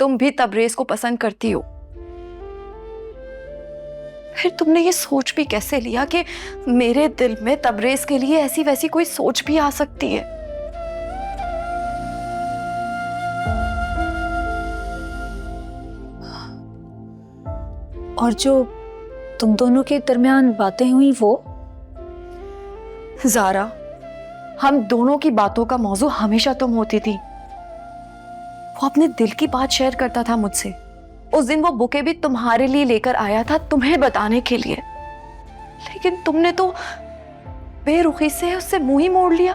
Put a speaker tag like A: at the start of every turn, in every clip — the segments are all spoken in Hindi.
A: तुम भी तबरेज को पसंद करती हो, फिर तुमने ये सोच भी कैसे लिया कि मेरे दिल में तबरेज के लिए ऐसी वैसी कोई सोच भी आ सकती है?
B: और जो तुम दोनों के दरमियान बातें हुई वो?
A: ज़ारा, हम दोनों की बातों का मौजू हमेशा तुम होती थी। वो अपने दिल की बात शेयर करता था मुझसे। उस दिन वो बुके भी तुम्हारे लिए लेकर आया था, तुम्हें बताने के लिए, लेकिन तुमने तो बेरुखी से उससे मुंह ही मोड़ लिया।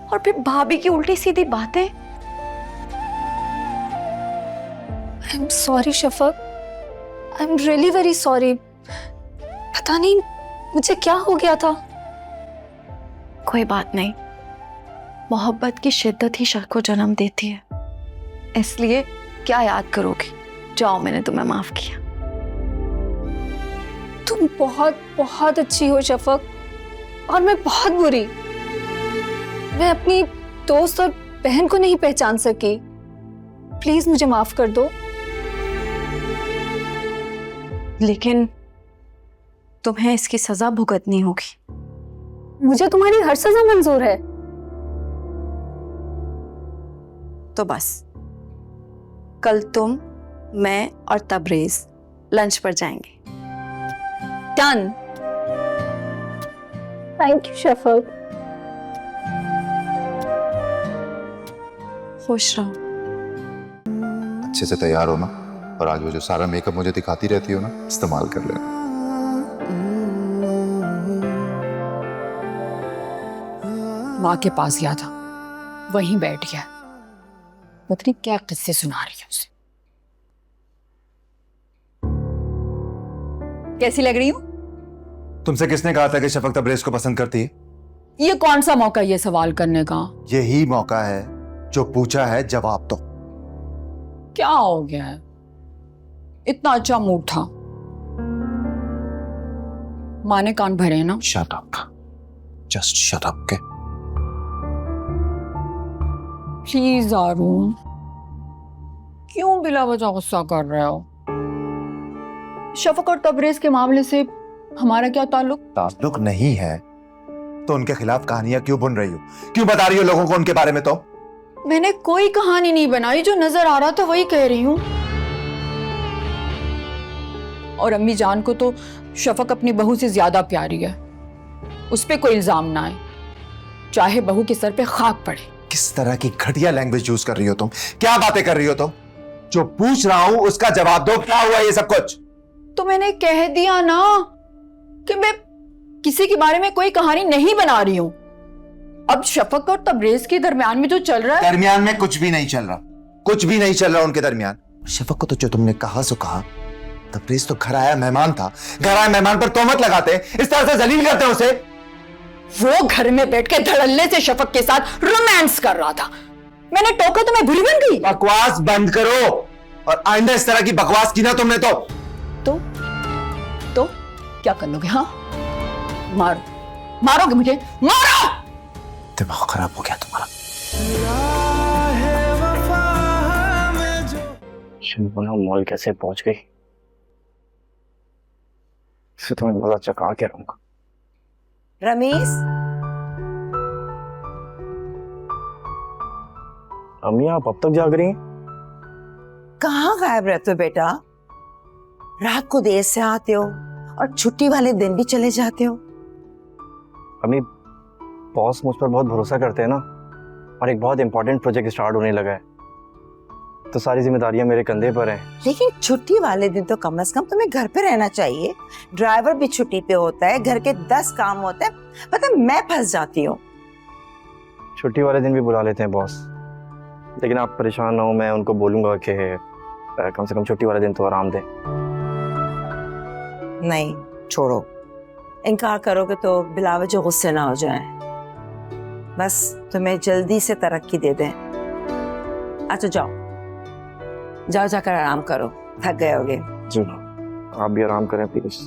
A: और फिर भाभी की उल्टी सीधी बातें।
B: I am sorry Shafaq, I am really very sorry. पता नहीं मुझे क्या हो गया था।
A: कोई बात नहीं, मोहब्बत की शिद्दत ही शक को जन्म देती है, इसलिए क्या याद करोगी। जाओ, मैंने तुम्हें माफ किया।
B: तुम बहुत बहुत अच्छी हो शफक, और मैं बहुत बुरी। मैं अपनी दोस्त और बहन को नहीं पहचान सकी। प्लीज मुझे माफ कर दो।
A: लेकिन तुम्हें इसकी सजा भुगतनी होगी।
B: मुझे तुम्हारी हर सजा मंजूर है।
A: तो बस कल तुम, मैं और तबरेज लंच पर जाएंगे।
B: डन। Thank you Shafaq.
A: खुश रहो।
C: अच्छे से तैयार हो ना, और आज वो जो सारा मेकअप मुझे दिखाती रहती हो ना, इस्तेमाल कर लेना।
D: माँ के पास गया था, वहीं बैठ गया। पता नहीं क्या किस्से सुना रही है उसे। कैसी लग रही हूँ?
C: तुमसे किसने कहा था कि शफक तबरेज को पसंद करती है?
D: ये कौन सा मौका ये सवाल करने का?
C: यही मौका है, जो पूछा है जवाब दो।
D: क्या हो गया है? इतना अच्छा मूड था। माँ ने कान भरे हैं ना?
C: Shut up, just shut up के।
D: प्लीज अरुण, क्यों बिला वजह गुस्सा कर रहे हो? शफक और तबरेज के मामले से हमारा क्या ताल्लुक?
C: ताल्लुक नहीं है तो उनके खिलाफ कहानियां क्यों बुन रही हो? क्यों बता रही हो लोगों को उनके बारे में? तो
D: मैंने कोई कहानी नहीं बनाई, जो नजर आ रहा था वही कह रही हूं। और अम्मी जान को तो शफक अपनी बहू से ज्यादा प्यारी है। उस पे कोई इल्जाम ना आए, चाहे बहू के सर पे खाक पड़े।
C: किस तरह की घटिया लैंग्वेज यूज कर रही हो तुम? क्या बातें कर रही हो तुम? जो पूछ रहा हूं उसका जवाब दो। क्या हुआ ये सब कुछ?
D: तो मैंने कह दिया ना कि मैं किसी के बारे में कोई कहानी नहीं बना रही हूं। अब शफक और तबरेज के दरमियान में जो चल रहा है,
C: दरमियान में कुछ भी नहीं चल रहा। कुछ भी नहीं चल रहा उनके दरमियान। शफक को तो जो तुमने कहा सो कहा। तबरेज तो घर आया मेहमान था, घर आया मेहमान पर तोहमत लगाते, इस तरह से जलील करते उसे।
D: वो घर में बैठ के धड़ल्ले से शफक के साथ रोमांस कर रहा था। मैंने टोका तो मैं बुरी बन गई?
C: बकवास बंद करो, और आइंदा इस तरह की बकवास की ना तुमने
D: तो क्या कर लोगे? हाँ, मारोगे मुझे? मारो!
C: दिमाग खराब हो गया तुम्हारा।
E: शिल्पना मॉल कैसे पहुंच गई? इसे तो मैं मजा चका के रहूंगा।
F: रमेश,
E: अम्मी आप अब तक जाग रही हैं?
F: कहाँ गायब रहते हो बेटा? रात को देर से आते हो और छुट्टी वाले दिन भी चले जाते हो।
E: अम्मी, बॉस मुझ पर बहुत भरोसा करते हैं ना, और एक बहुत इंपॉर्टेंट प्रोजेक्ट स्टार्ट होने लगा है, तो सारी जिम्मेदारियां मेरे कंधे पर हैं।
F: लेकिन छुट्टी वाले दिन तो कम से कम तुम्हें घर पे रहना चाहिए। ड्राइवर भी छुट्टी पे होता है, घर के 10 काम होते हैं। पता मैं फंस जाती हूँ।
E: छुट्टी वाले दिन भी बुला लेते हैं बॉस, लेकिन आप परेशान ना हो, मैं उनको बोलूंगा कि कम से कम छुट्टी वाले दिन तो आराम दें।
F: नहीं, छोड़ो। इनकार करोगे तो बिलावज जो गुस्से ना हो जाए। बस तुम्हें जल्दी से तरक्की दे दें। अच्छा जाओ जाओ, जाकर आराम करो, थक गए होगे।
E: जी, आप भी आराम करें प्लीज।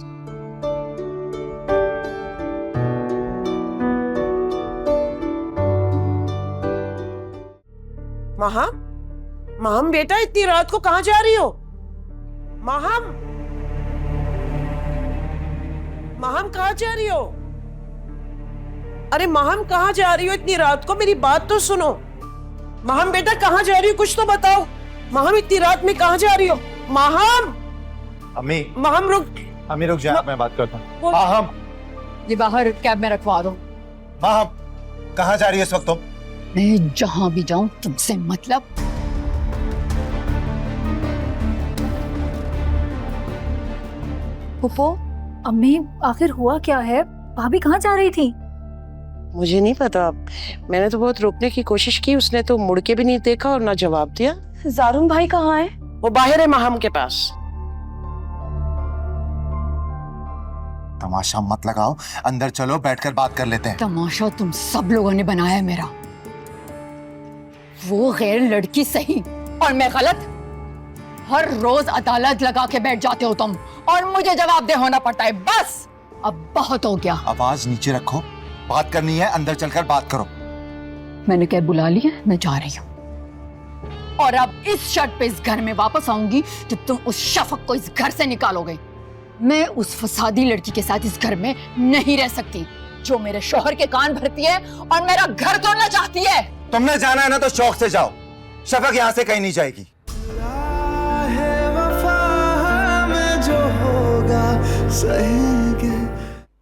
G: महा, माहम बेटा इतनी रात को कहाँ जा रही हो? माहम, माहम कहाँ जा रही हो? अरे माहम कहाँ जा रही हो इतनी रात को? मेरी बात तो सुनो। माहम बेटा कहाँ जा रही हो? कुछ तो बताओ। माहम इतनी रात में कहाँ जा रही हो? माहम,
C: अम्मी,
G: माहम रुक।
C: अम्मी रुक जा, मैं बात करता हूँ। माहम,
D: ये बाहर कैब में रखवा दो।
C: माहम, कहाँ जा रही है इस वक्त तुम?
D: मैं जहां भी जाऊं तुमसे मतलब।
B: पुप्पो, अम्मी आखिर हुआ क्या है? भाभी कहाँ जा रही थी?
G: मुझे नहीं पता, मैंने तो बहुत रोकने की कोशिश की, उसने तो मुड़ के भी नहीं देखा और ना जवाब दिया।
A: जारून भाई कहाँ है?
G: वो बाहर है माहम के पास।
C: तमाशा मत लगाओ, अंदर चलो, बैठकर बात कर लेते हैं।
D: तमाशा तुम सब लोगों ने बनाया है मेरा। वो गैर लड़की सही और मैं गलत। हर रोज अदालत लगा के बैठ जाते हो तुम और मुझे जवाबदेह होना पड़ता है। बस अब बहुत हो गया।
C: आवाज नीचे रखो, बात करनी है अंदर चलकर बात करो।
D: मैंने कैब बुला ली है, मैं जा रही हूँ। और अब इस शर्त पे इस घर में वापस आऊंगी जब तुम उस शफक को इस घर से निकालोगे। मैं उस फसादी लड़की के साथ इस घर में नहीं रह सकती जो मेरे शौहर के कान भरती है और मेरा घर तोड़ना चाहती है।
C: तुमने जाना है ना तो शौक से जाओ, शफक यहाँ से कहीं नहीं जाएगी।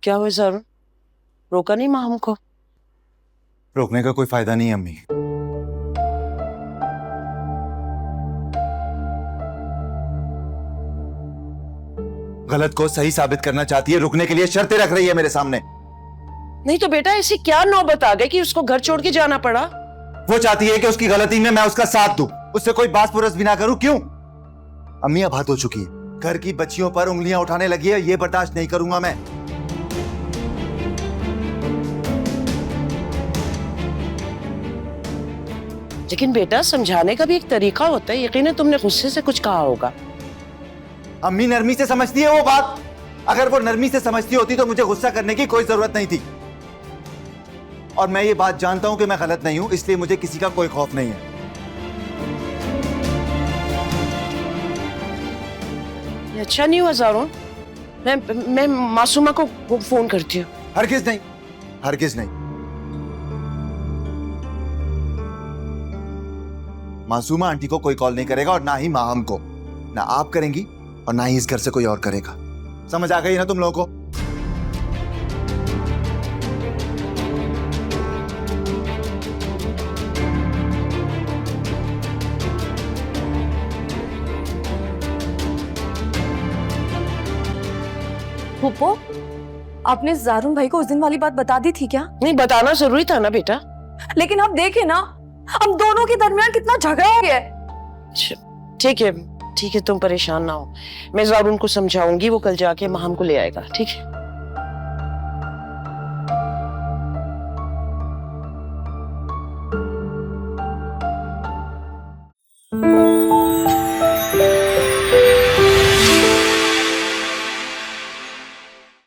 G: क्या हुआ जारून? रोका नहीं माहम को?
C: रोकने का कोई फायदा नहीं है अम्मी। गलत को सही साबित करना चाहती है, रुकने के लिए शर्तें रख रही है मेरे सामने।
G: नहीं तो बेटा ऐसी क्या नौबत आ गई कि उसको घर छोड़ के जाना पड़ा?
C: वो चाहती है कि उसकी गलती में मैं उसका साथ दूं, उससे कोई बात पुरस भी ना करूं। क्यों? अम्मी अब हद हो चुकी है, घर की बच्चियों पर उंगलियां उठाने लगी है, ये बर्दाश्त नहीं करूंगा मैं।
G: लेकिन बेटा समझाने का भी एक तरीका होता है, यकीनन तुमने गुस्से से कुछ कहा होगा।
C: अम्मी नरमी से समझती है वो बात। अगर वो नरमी से समझती होती तो मुझे गुस्सा करने की कोई जरूरत नहीं थी। और मैं ये बात जानता हूं कि मैं गलत नहीं हूं, इसलिए मुझे किसी का कोई खौफ नहीं है।
G: ये अच्छा नहीं हुआ जारून। मैं मासूमा को फोन करती हूँ।
C: हरगिज नहीं, हरगिज नहीं। मासूमा आंटी को कोई कॉल नहीं करेगा और ना ही माहम को। ना आप करेंगी और ना ही इस घर से कोई और करेगा। समझ आ गई ना तुम लोगों को?
A: पुप्पो, आपने जारून भाई को उस दिन वाली बात बता दी थी क्या?
G: नहीं बताना जरूरी था ना बेटा।
A: लेकिन आप देखे ना, हम दोनों के दरमियान कितना झगड़ा हो गया है।
G: ठीक है ठीक है, तुम परेशान ना हो, मैं जारून को समझाऊंगी, वो कल जाके माहम को ले आएगा। ठीक है।